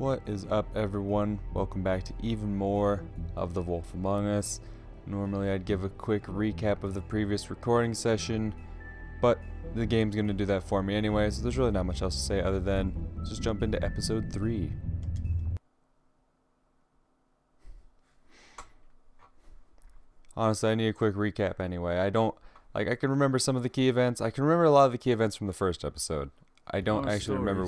What is up, everyone? Welcome back to even more of The Wolf Among Us. Normally I'd give a quick recap of the previous recording session, but the game's going to do that for me anyway, so there's really not much else to say other than just jump into episode 3. Honestly, I need a quick recap anyway. I can remember some of the key events. I can remember a lot of the key events from the first episode. I don't actually remember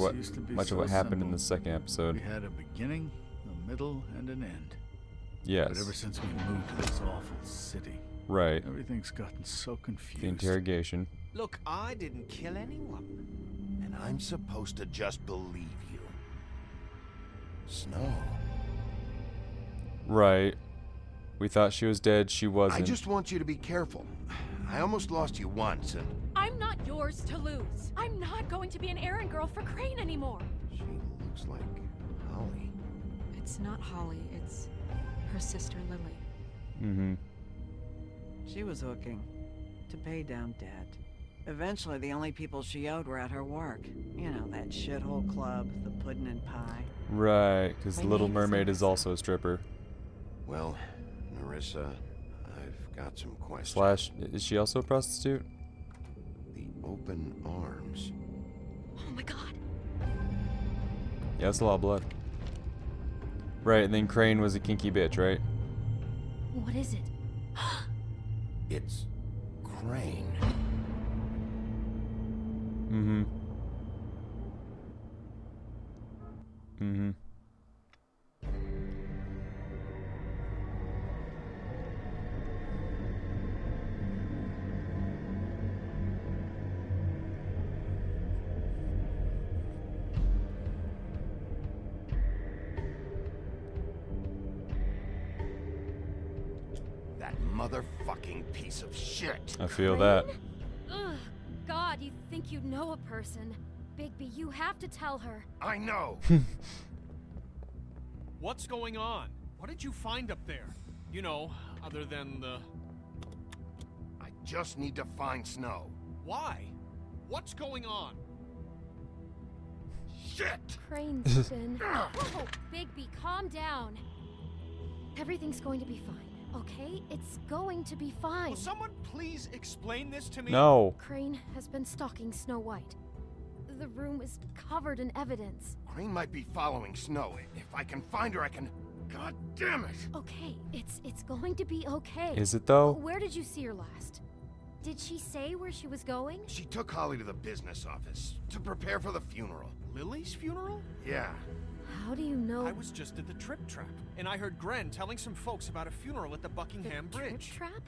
much of what happened in the second episode. We had a beginning, a middle, and an end. Yes. But ever since we moved to this awful city, right. Everything's gotten so confused. The interrogation. Look, I didn't kill anyone. And I'm supposed to just believe you. Snow. Right. We thought she was dead. She wasn't. I just want you to be careful. I almost lost you once, and... I'm not yours to lose. I'm not going to be an errand girl for Crane anymore. She looks like Holly. It's not Holly, it's her sister Lily. Mm-hmm. She was hooking to pay down debt. Eventually, the only people she owed were at her work. You know, that shithole club, the Puddin' and Pie. Right, because the Little Mermaid is also a stripper. Well, Narissa, I've got some questions. Slash, is she also a prostitute? The open arms. Oh my god. Yeah, that's a lot of blood. Right, and then Crane was a kinky bitch, right? What is it? It's Crane. Mm-hmm. Mm-hmm. That motherfucking piece of shit. I feel that. Ugh. God, you think you know a person. Bigby, you have to tell her. I know. What's going on? What did you find up there? You know, other than the... I just need to find Snow. Why? What's going on? Shit! Crane's been... Whoa, Bigby, calm down. Everything's going to be fine, okay? It's going to be fine. Will someone please explain this to me? No. Crane has been stalking Snow White. The room is covered in evidence. Crane might be following Snow. If I can find her, I can... God damn it! Okay, it's going to be okay. Is it though? Where did you see her last? Did she say where she was going? She took Holly to the business office to prepare for the funeral. Lily's funeral? Yeah. How do you know? I was just at the Trip Trap, and I heard Gren telling some folks about a funeral at the Buckingham the Bridge. Trip Trap?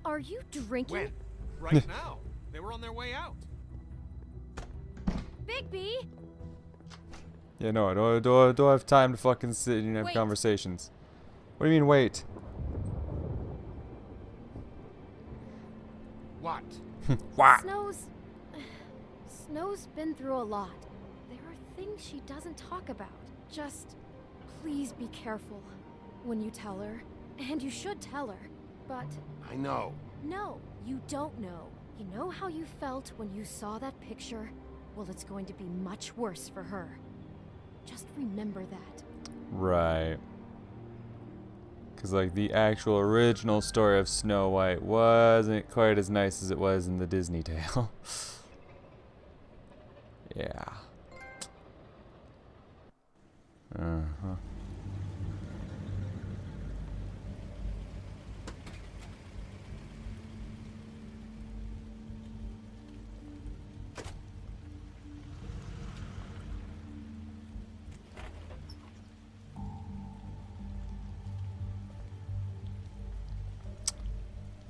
Are you drinking? When? Right now. They were on their way out. Bigby! Yeah, no, I don't have time to fucking sit and have Wait. conversations. What do you mean, wait? What? What? Snow's been through a lot. There are things she doesn't talk about. Just please be careful when you tell her. And you should tell her. But I know. no, you don't know. You know how you felt when you saw that picture? Well, it's going to be much worse for her. Just remember that. Right. Because, like, the actual original story of Snow White wasn't quite as nice as it was in the Disney tale. Yeah. Uh-huh.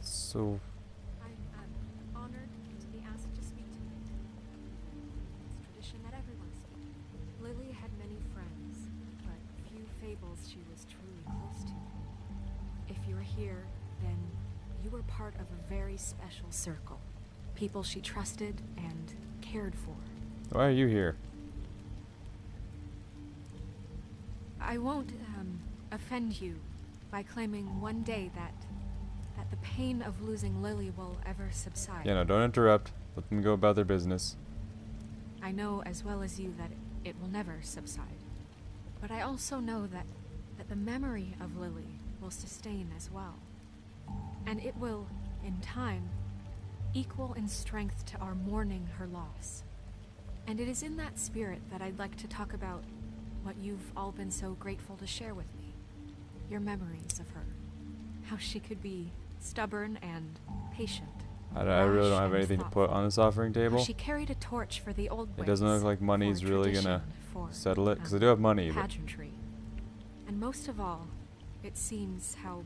So, I'm honored to be asked to speak to you. It's tradition that everyone speak. Lily had many friends, but few fables she was truly close to. If you're here, then you were part of a very special circle. People she trusted and cared for. why are you here? I won't offend you by claiming one day that the pain of losing Lily will ever subside. Yeah, no, don't interrupt. Let them go about their business. I know as well as you that it will never subside. But I also know that the memory of Lily will sustain as well. And it will, in time, equal in strength to our mourning her loss. And it is in that spirit that I'd like to talk about what you've all been so grateful to share with me. Your memories of her. How she could be stubborn and patient. I really don't rash have and anything to thoughtful. put on this offering How table. she carried a torch for the old ways. It doesn't look like for money's really gonna tradition, for, settle it, because I do have money, but pageantry. And most of all, it seems how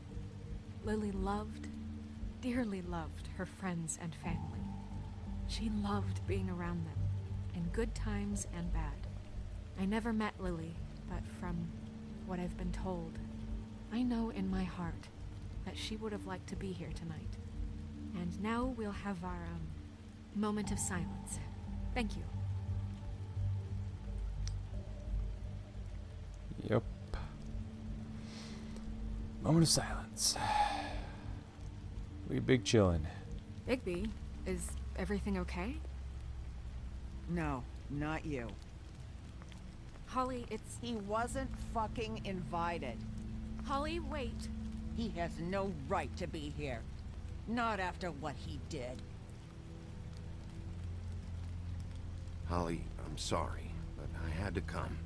Lily loved, dearly loved her friends and family. She loved being around them, in good times and bad. I never met Lily, but from what I've been told, I know in my heart that she would have liked to be here tonight. And now we'll have our moment of silence. Thank you. yep. Moment of silence. We big chillin'. Bigby, is everything okay? No, not you. Holly, it's... He wasn't fucking invited. Holly, wait. He has no right to be here. Not after what he did. Holly, I'm sorry, but I had to come.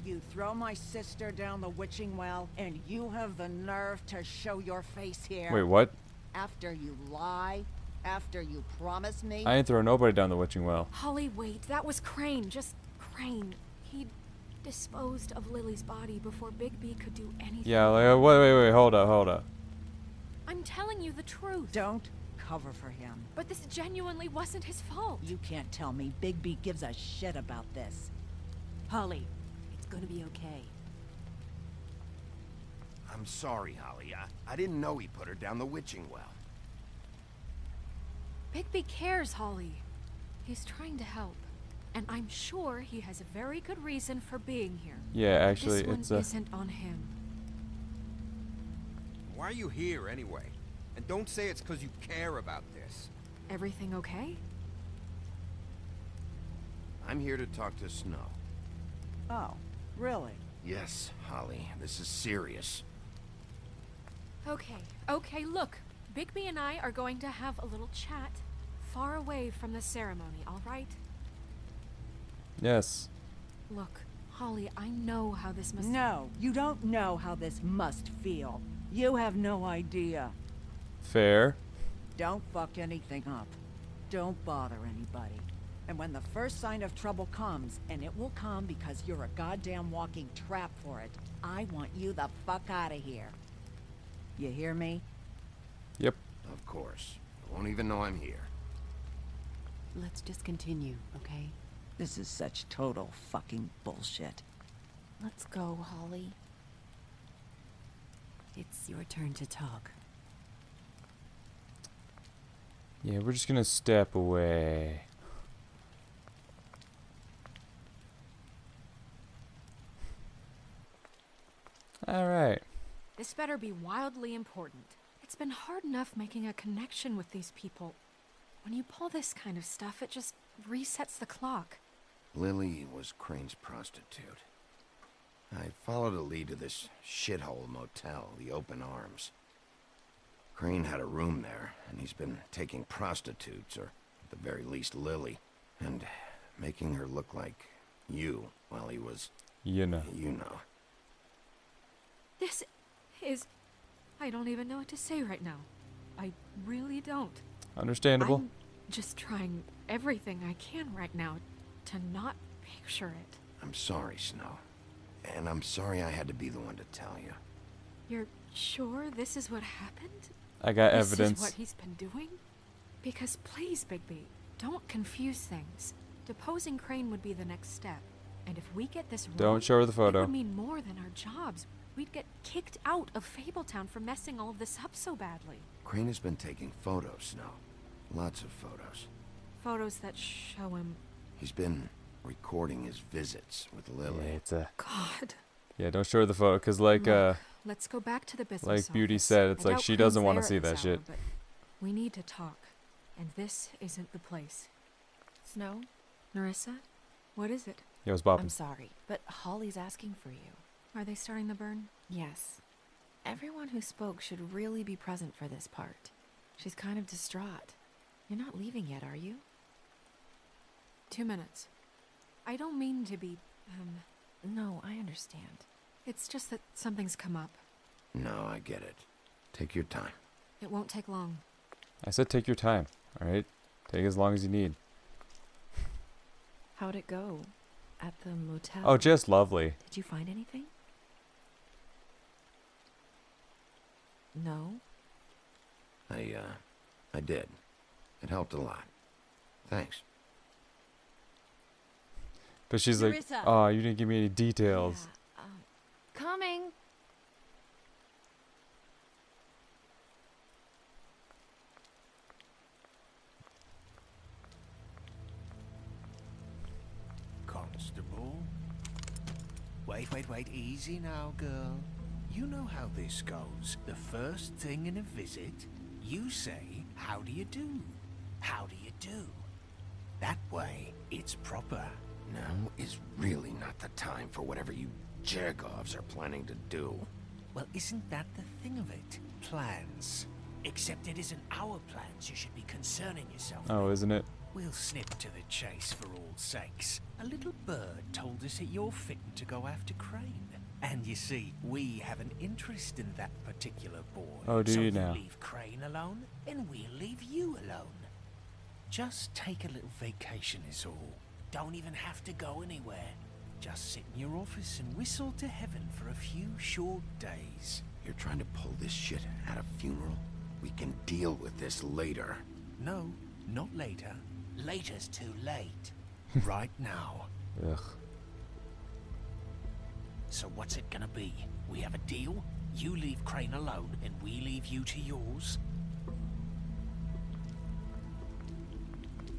You throw my sister down the witching well, and you have the nerve to show your face here? Wait, what? After you lie? After you promise me? I ain't throw nobody down the witching well. Holly, wait. That was Crane. Just Crane. He disposed of Lily's body before Bigby could do anything. Yeah, like, wait, hold up. I'm telling you the truth. Don't cover for him. But this genuinely wasn't his fault. You can't tell me Bigby gives a shit about this. Holly, it's gonna be okay. I'm sorry, Holly. I didn't know he put her down the witching well. Bigby cares, Holly. He's trying to help. And I'm sure he has a very good reason for being here. Yeah, actually, this one it's isn't on him. Why are you here anyway? And don't say it's because you care about this. Everything okay? I'm here to talk to Snow. Oh, really? Yes, Holly, this is serious. Okay, look. Bigby and I are going to have a little chat far away from the ceremony, all right? yes. Look, Holly, I know how this must... No, you don't know how this must feel. You have no idea. Fair. Don't fuck anything up. Don't bother anybody. And when the first sign of trouble comes, and it will come because you're a goddamn walking trap for it, I want you the fuck out of here. You hear me? Yep. Of course. I won't even know I'm here. Let's just continue, okay? This is such total fucking bullshit. Let's go, Holly. It's your turn to talk. Yeah, we're just gonna step away. Alright. This better be wildly important. It's been hard enough making a connection with these people. When you pull this kind of stuff, it just resets the clock. Lily was Crane's prostitute. I followed a lead to this shithole motel, the Open Arms. Crane had a room there, and he's been taking prostitutes, or at the very least Lily, and making her look like you while he was... You know. You know. This is... I don't even know what to say right now. I really don't. Understandable. I'm just trying everything I can right now to not picture it. I'm sorry, Snow. And I'm sorry I had to be the one to tell you. You're sure this is what happened? I got This evidence. is what he's been doing? Because please, Bigby, don't confuse things. Deposing Crane would be the next step. And if we get this wrong, Don't show her the it photo. would mean more than our jobs. We'd get kicked out of Fabletown for messing all of this up so badly. Crane has been taking photos, Snow. Lots of photos. Photos that show him... He's been recording his visits with Yeah, Lily. it's a... God. Yeah, don't show her the photo, because like, Look, let's go back to the business like Beauty office. said, it's I like doubt she doesn't Crane's wanna there see at that this shit. hour, but we need to talk. And this isn't the place. Snow? Nerissa? What is it? Yo, it's bopping. I'm sorry, but Holly's asking for you. Are they starting the burn? Yes. Everyone who spoke should really be present for this part. She's kind of distraught. You're not leaving yet, are you? 2 minutes. I don't mean to be, No, I understand. It's just that something's come up. No, I get it. Take your time. It won't take long. I said take your time, alright? Take as long as you need. How'd it go? At the motel? Oh, just lovely. Did you find anything? No? I did. It helped a lot. Thanks. But she's like, Marissa. oh, you didn't give me any details. Yeah, coming. Constable? Wait, easy now, girl. You know how this goes. The first thing in a visit, you say, how do you do? How do you do? That way, it's proper. Now is really not the time for whatever you jerk-offs are planning to do. Well, isn't that the thing of it? Plans. Except it isn't our plans you should be concerning yourself with. Oh, isn't it? We'll snip to the chase for all sakes. A little bird told us that you're fitting to go after Crane. And you see, we have an interest in that particular boy. Oh, do so you now? leave Crane alone, and we'll leave you alone. Just take a little vacation is all. Don't even have to go anywhere. Just sit in your office and whistle to heaven for a few short days. You're trying to pull this shit at a funeral? We can deal with this later. No, not later. Later's too late. Right now. Ugh. So what's it gonna be? We have a deal? You leave Crane alone, and we leave you to yours?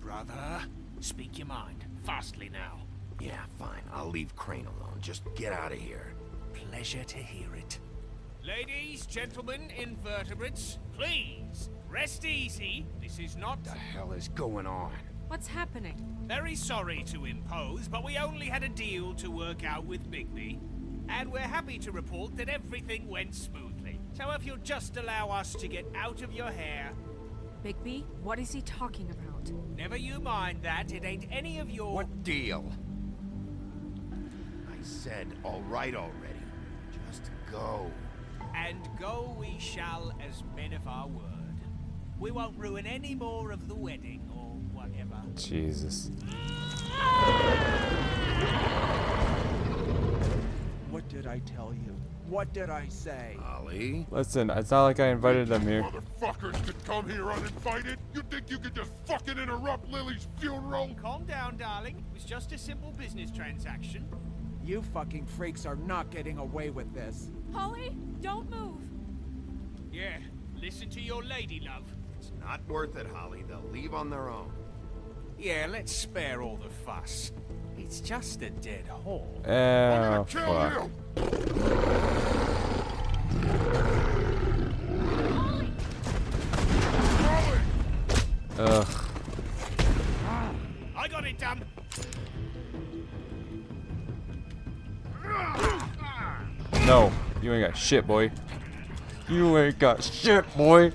Brother, speak your mind. Fastly now. Yeah, fine. I'll leave Crane alone. Just get out of here. Pleasure to hear it. Ladies, gentlemen, invertebrates, please, rest easy. This is not... What the hell is going on? What's happening? Very sorry to impose, but we only had a deal to work out with Bigby. And we're happy to report that everything went smoothly. So if you'll just allow us to get out of your hair... Bigby, what is he talking about? Never you mind that, it ain't any of your... What deal? I said all right already. Just go. And go we shall as men of our word. We won't ruin any more of the wedding or whatever. Jesus. What did I tell you? What did I say? Ollie? Listen, it's not like I invited them here. Motherfuckers could come here uninvited? You think you could just fucking interrupt Lily's funeral? Calm down, darling. It was just a simple business transaction. You fucking freaks are not getting away with this. Holly, don't move. Yeah, listen to your lady, love. It's not worth it, Holly. They'll leave on their own. Yeah, let's spare all the fuss. It's just a dead hole. Oh, Kill fuck. you! Holly! Ugh. I got it done. No, you ain't got shit, boy. You ain't got shit, boy.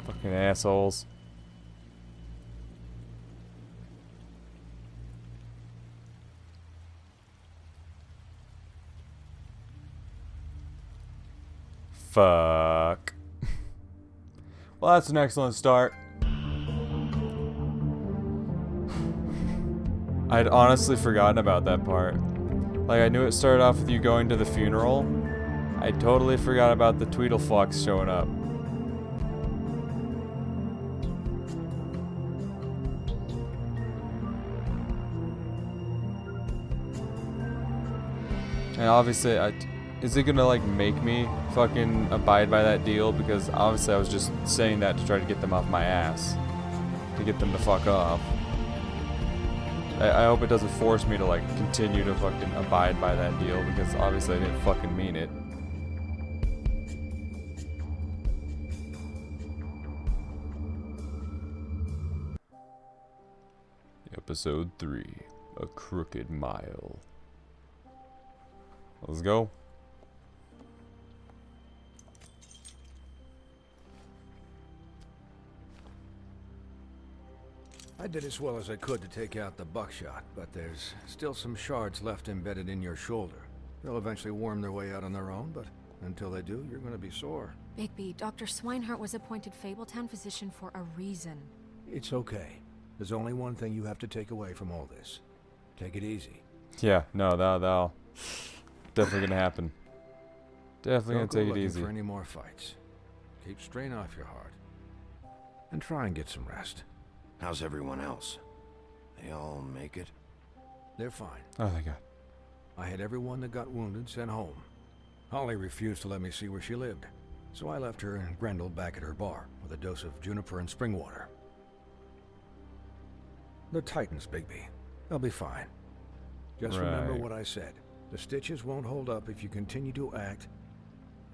Fucking assholes. Fuck. Well, that's an excellent start. I'd honestly forgotten about that part. Like, I knew it started off with you going to the funeral. I totally forgot about the Tweedlefox showing up. And obviously, is it gonna like make me fucking abide by that deal? Because obviously I was just saying that to try to get them off my ass. To get them to fuck off. I hope it doesn't force me to like continue to fucking abide by that deal, because obviously I didn't fucking mean it. Episode 3, A Crooked Mile. Let's go. I did as well as I could to take out the buckshot, but there's still some shards left embedded in your shoulder. They'll eventually worm their way out on their own, but until they do, you're gonna be sore. Bigby, Dr. Swinehart was appointed Fabletown physician for a reason. It's okay. There's only one thing you have to take away from all this. Take it easy. Yeah, no, that'll definitely gonna happen. Definitely Don't gonna go take it looking easy. for any more fights. Keep strain off your heart. And try and get some rest. How's everyone else? They all make it? They're fine. Oh, thank God. I had everyone that got wounded sent home. Holly refused to let me see where she lived, so I left her and Grendel back at her bar with a dose of juniper and spring water. They're Titans, Bigby. They'll be fine. Just remember what I said. The stitches won't hold up if you continue to act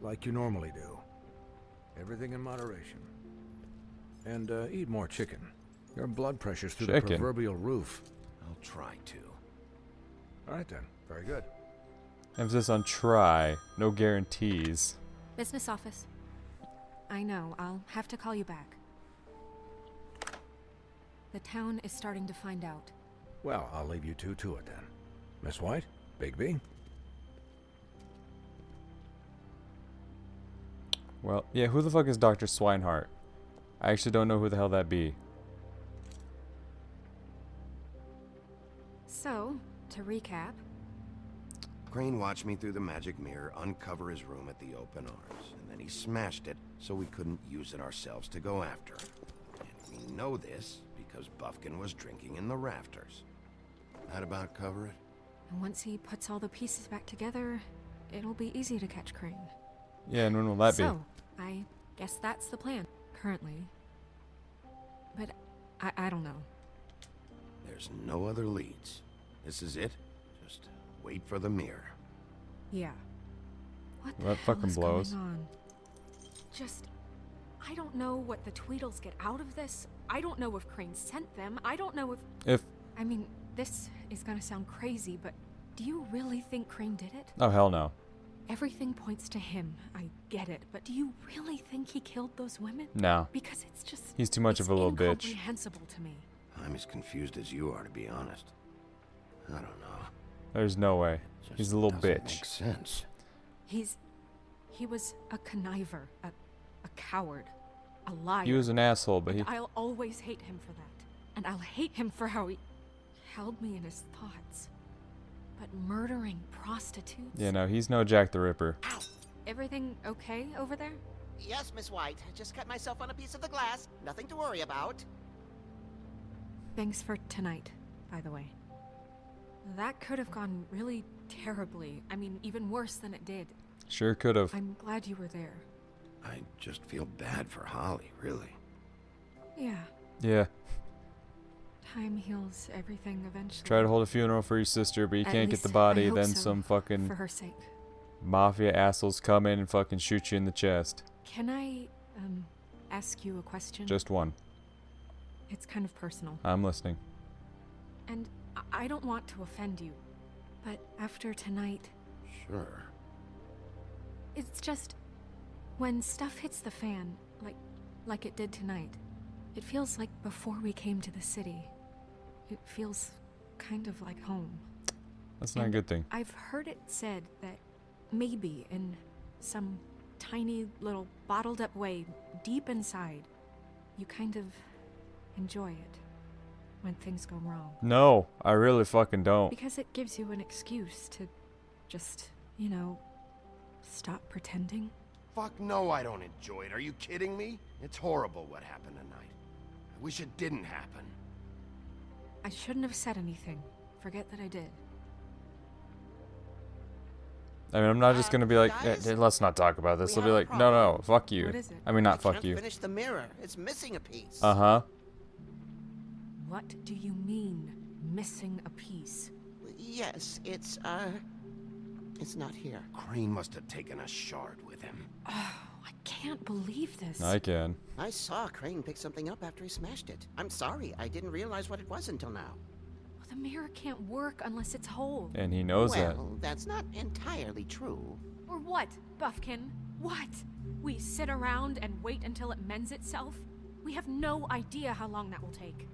like you normally do. Everything in moderation. And eat more chicken. Your blood pressure's through the proverbial roof. I'll try to. All right then. Very good. Emphasis on try, no guarantees. Business office. I know, I'll have to call you back. The town is starting to find out. Well, I'll leave you two to it then. Miss White, Bigby. Well, yeah, who the fuck is Dr. Swinehart? I actually don't know who the hell that be. So, to recap... Crane watched me through the magic mirror uncover his room at the open arms, and then he smashed it so we couldn't use it ourselves to go after him. And we know this because Buffkin was drinking in the rafters. That about cover it? And once he puts all the pieces back together, it'll be easy to catch Crane. Yeah, and when will that be? So, I guess that's the plan, currently. But I don't know. There's no other leads. This is it. Just wait for the mirror. Yeah. What the That hell fucking is blows. going on? Just... I don't know what the Tweedles get out of this. I don't know if Crane sent them. I don't know if... I mean, this is gonna sound crazy, but do you really think Crane did it? Oh, hell no. Everything points to him. I get it, but do you really think he killed those women? No. Because it's just... He's too much of a little bitch. incomprehensible to me. I'm as confused as you are, to be honest. I don't know. There's no way. He's a little bitch. Makes sense. He was a conniver, a coward, a liar. He was an asshole, but and I'll always hate him for that. And I'll hate him for how he held me in his thoughts. But murdering prostitutes? Yeah, no, he's no Jack the Ripper. Ow! Everything okay over there? Yes, Miss White. I just cut myself on a piece of the glass. Nothing to worry about. Thanks for tonight, by the way. That could have gone really terribly. I mean, even worse than it did. Sure could have. I'm glad you were there. I just feel bad for Holly, really. Yeah. Yeah. Time heals everything eventually. Try to hold a funeral for your sister, but you At can't get the least body, I hope then so, some fucking for her sake. mafia assholes come in and fucking shoot you in the chest. Can I, ask you a question? Just one. It's kind of personal. I'm listening. And I don't want to offend you, but after tonight... Sure. It's just... When stuff hits the fan, like it did tonight, it feels like before we came to the city. It feels kind of like home. That's not a good thing. I've heard it said that maybe in some tiny little bottled up way, deep inside, you kind of enjoy it when things go wrong. No, I really fucking don't. Because it gives you an excuse to just, you know, stop pretending. Fuck no, I don't enjoy it. Are you kidding me? It's horrible what happened tonight. I wish it didn't happen. I shouldn't have said anything. Forget that I did. I mean, I'm not just gonna be like, let's not talk about this. I'll be like, no, fuck you. What is it? I mean, not I fuck can't you. finish the mirror. It's missing a piece. Uh-huh. What do you mean, missing a piece? Yes, it's not here. Crane must have taken a shard with him. Oh, I can't believe this. I can. I saw Crane pick something up after he smashed it. I'm sorry, I didn't realize what it was until now. The mirror can't work unless it's whole. And he knows that. Well, that's not entirely true. Or what, Buffkin? What? We sit around and wait until it mends itself? We have no idea how long that will take.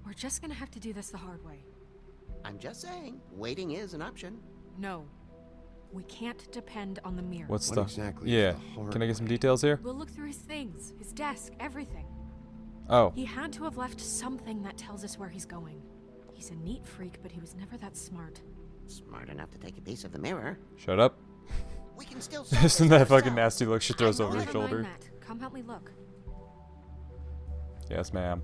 We're just gonna have to do this the hard way. I'm just saying, waiting is an option. No. We can't depend on the mirror. What's What the... exactly Yeah. is the hard Can I get some way? details here? We'll look through his things, his desk, everything. Oh. He had to have left something that tells us where he's going. He's a neat freak, but he was never that smart. Smart enough to take a piece of the mirror. Shut up. We can still Isn't that fucking nasty look she throws over her Never mind shoulder? that. Come help me look. Yes, ma'am.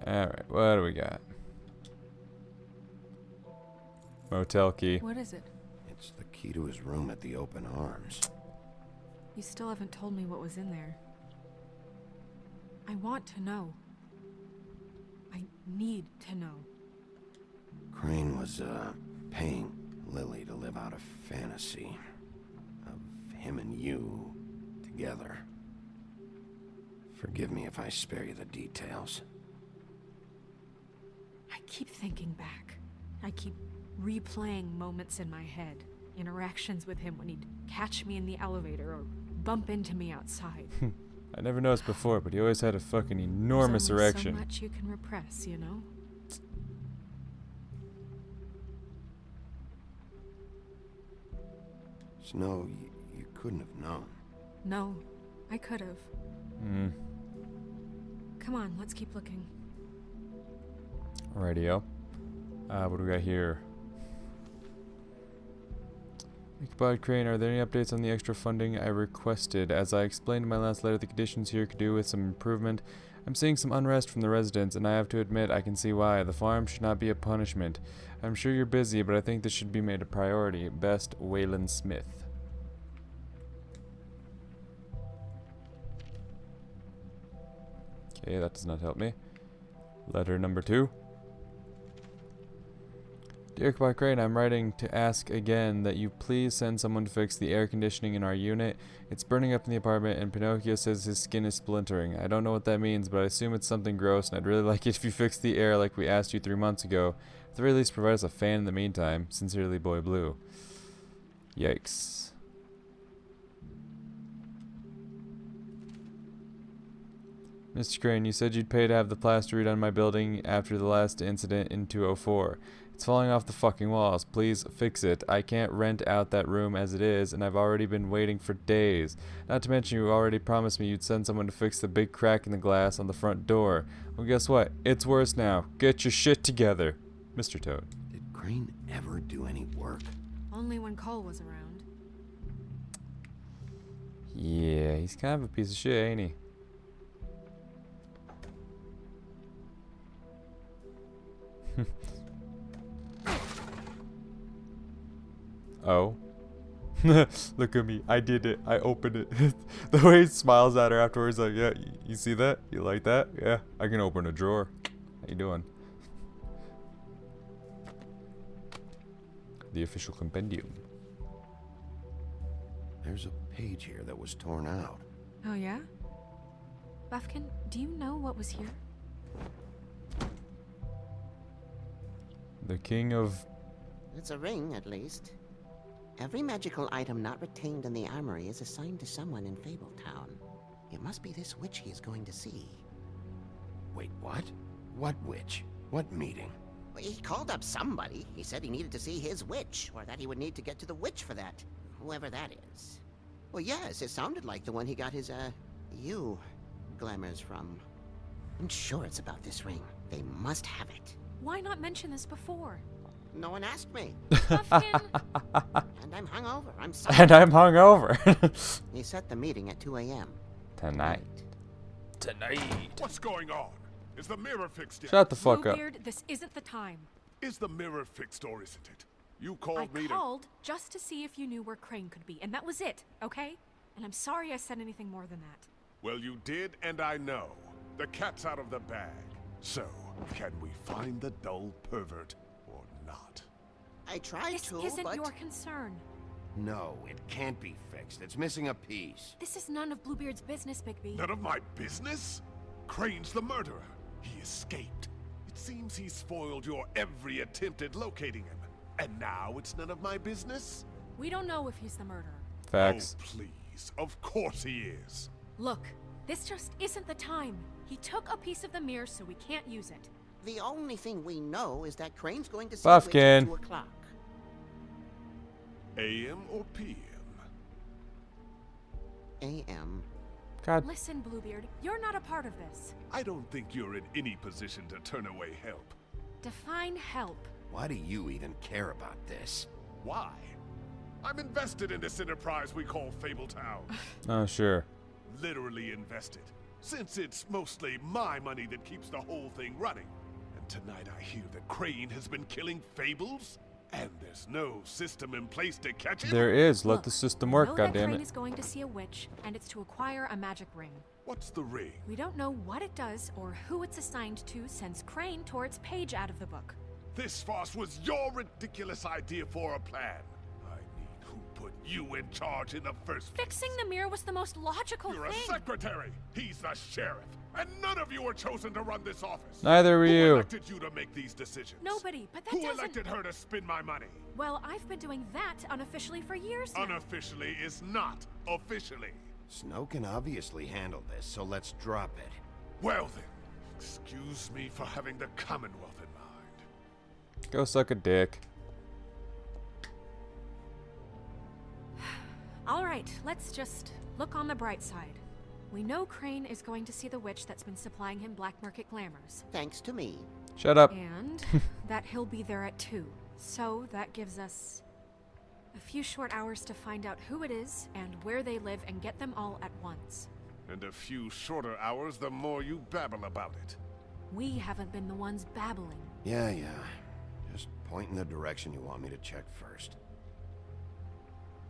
Alright, what do we got? Motel key. What is it? It's the key to his room at the Open Arms. You still haven't told me what was in there. I want to know. I need to know. Crane was, paying Lily to live out a fantasy of him and you together. Forgive me if I spare you the details. I keep thinking back. I keep replaying moments in my head. Interactions with him when he'd catch me in the elevator or bump into me outside. I never noticed before, but he always had a fucking enormous There's only erection. so much you can repress, you know? Snow, you couldn't have known. No, I could have. Hmm. Come on, let's keep looking. Radio. What do we got here? Ichabod Crane, are there any updates on the extra funding I requested? As I explained in my last letter, the conditions here could do with some improvement. I'm seeing some unrest from the residents, and I have to admit I can see why. The farm should not be a punishment. I'm sure you're busy, but I think this should be made a priority. Best, Waylon Smith. Okay, that does not help me. Letter number 2. Dear Ichabod Crane, I'm writing to ask again that you please send someone to fix the air conditioning in our unit. It's burning up in the apartment, and Pinocchio says his skin is splintering. I don't know what that means, but I assume it's something gross, and I'd really like it if you fix the air like we asked you 3 months ago. At the very least, provide us a fan in the meantime. Sincerely, Boy Blue. Yikes. Mr. Crane, you said you'd pay to have the plaster redone my building after the last incident in 2004. It's falling off the fucking walls. Please fix it. I can't rent out that room as it is, and I've already been waiting for days. Not to mention you already promised me you'd send someone to fix the big crack in the glass on the front door. Well, guess what? It's worse now. Get your shit together. Mr. Toad. Did Crane ever do any work? Only when Cole was around. Yeah, he's kind of a piece of shit, ain't he? Oh. Look at me. I did it. I opened it. The way he smiles at her afterwards, like, yeah, you see that? You like that? Yeah, I can open a drawer. How you doing? The official compendium. There's a page here that was torn out. Oh, yeah? Buffkin, do you know what was here? The king of... It's a ring, at least. Every magical item not retained in the armory is assigned to someone in Fabletown. It must be this witch he is going to see. Wait, what? What witch? What meeting? Well, he called up somebody. He said he needed to see his witch, or that he would need to get to the witch for that. Whoever that is. Well, yes, it sounded like the one he got his, glamours from. I'm sure it's about this ring. They must have it. Why not mention this before? No one asked me. Buffkin! And I'm hungover. I'm sorry. And I'm hungover. He set the meeting at 2 a.m. Tonight. What's going on? Is the mirror fixed yet? Shut the fuck up. Bluebeard, this isn't the time. Is the mirror fixed or isn't it? You I called me to... called just to see if you knew where Crane could be, and that was it, okay? And I'm sorry I said anything more than that. Well, you did, and I know. The cat's out of the bag. So, can we find the dull pervert or not? I tried This to, isn't but... your concern. No, it can't be fixed. It's missing a piece. This is none of Bluebeard's business, Bigby. None of my business? Crane's the murderer. He escaped. It seems he spoiled your every attempt at locating him. And now it's none of my business? We don't know if he's the murderer. Facts. Oh, please. Of course he is. Look, this just isn't the time. He took a piece of the mirror, so we can't use it. The only thing we know is that Crane's going to see Buffkin. at 2 o'clock. AM or PM? AM. God. Listen, Bluebeard, you're not a part of this. I don't think you're in any position to turn away help. Define help. Why do you even care about this? Why? I'm invested in this enterprise we call Fabletown. Oh, sure. Literally invested. Since it's mostly my money that keeps the whole thing running. And tonight I hear that Crane has been killing Fables? And there's no system in place to catch him? There is. Let Look, the system we work, know that goddammit. Crane is going to see a witch, and it's to acquire a magic ring. What's the ring? We don't know what it does or who it's assigned to since Crane tore its page out of the book. This farce was your ridiculous idea for a plan. I mean, who put you in charge in the first place? Fixing the mirror was the most logical You're thing. a secretary. He's the sheriff. And none of you were chosen to run this office. Neither were Who you. elected you to make these decisions? Nobody, but that Who doesn't... elected her to spend my money? Well, I've been doing that unofficially for years now. Unofficially is not officially. Snow can obviously handle this, so let's drop it. Well then, excuse me for having the Commonwealth in mind. Go suck a dick. All right, let's just look on the bright side. We know Crane is going to see the witch that's been supplying him black market glamours. Thanks to me. Shut up. And that he'll be there at 2. So that gives us a few short hours to find out who it is and where they live and get them all at once. And a few shorter hours, the more you babble about it. We haven't been the ones babbling. Yeah. Just point in the direction you want me to check first.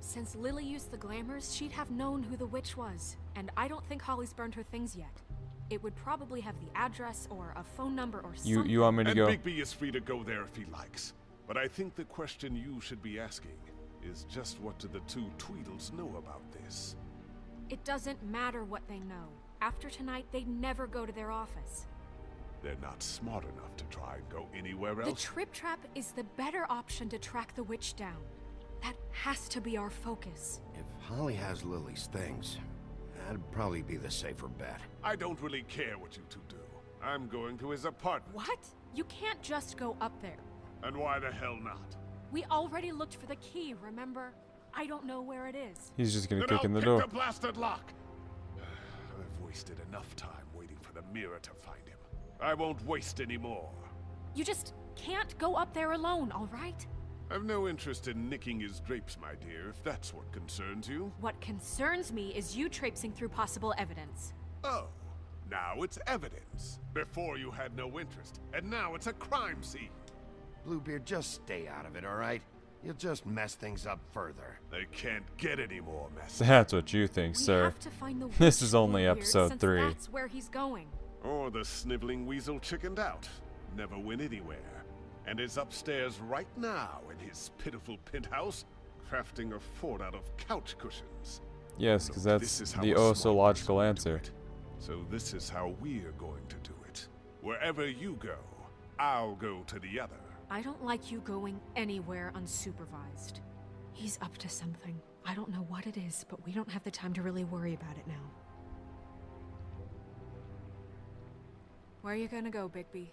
Since Lily used the glamours, she'd have known who the witch was. And I don't think Holly's burned her things yet. It would probably have the address or a phone number or something. You want me to and go? Bigby is free to go there if he likes. But I think the question you should be asking is just what do the two Tweedles know about this? It doesn't matter what they know. After tonight, they'd never go to their office. They're not smart enough to try and go anywhere The else. Trip Trap is the better option to track the witch down. That has to be our focus. If Holly has Lily's things, that'd probably be the safer bet. I don't really care what you two do. I'm going to his apartment. What? You can't just go up there. And why the hell not? We already looked for the key, remember? I don't know where it is. He's just gonna Then kick I'll in the pick door. the blasted lock. I've wasted enough time waiting for the mirror to find him. I won't waste any more. You just can't go up there alone, all right? I've no interest in nicking his drapes, my dear, if that's what concerns you. What concerns me is you traipsing through possible evidence. Oh, now it's evidence. Before you had no interest, and now it's a crime scene. Bluebeard, just stay out of it, all right? You'll just mess things up further. They can't get any more messy. That's what you think, We sir. have to find the This witch is only Bluebeard, episode since 3. That's where he's going. Or the sniveling weasel chickened out. Never went anywhere. And is upstairs right now in his pitiful penthouse, crafting a fort out of couch cushions. Yes, because Look, that's this is how the a oh so smart logical person would do answer. it. So this is how we're going to do it. Wherever you go, I'll go to the other. I don't like you going anywhere unsupervised. He's up to something. I don't know what it is, but we don't have the time to really worry about it now. Where are you gonna go, Bigby?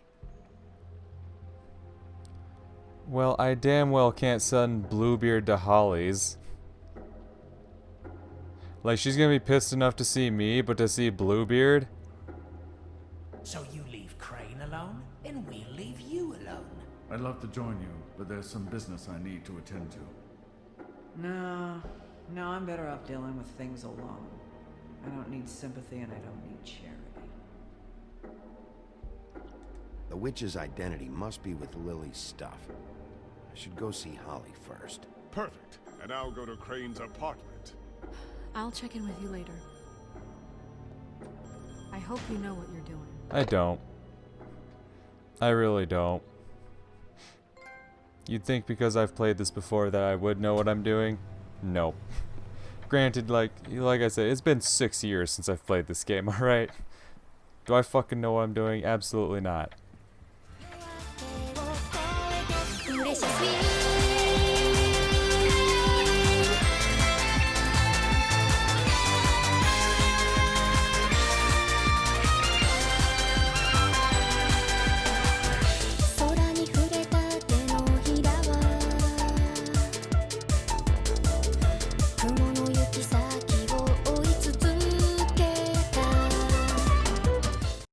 Well, I damn well can't send Bluebeard to Holly's. Like, she's gonna be pissed enough to see me, but to see Bluebeard? So you leave Crane alone, and we'll leave you alone. I'd love to join you, but there's some business I need to attend to. No, I'm better off dealing with things alone. I don't need sympathy and I don't need charity. The witch's identity must be with Lily's stuff. I should go see Holly first. Perfect. And I'll go to Crane's apartment. I'll check in with you later. I hope you know what you're doing. I don't. I really don't. You'd think because I've played this before that I would know what I'm doing. Nope. Granted, like I said, it's been 6 years since I've played this game, alright? Do I fucking know what I'm doing? Absolutely not.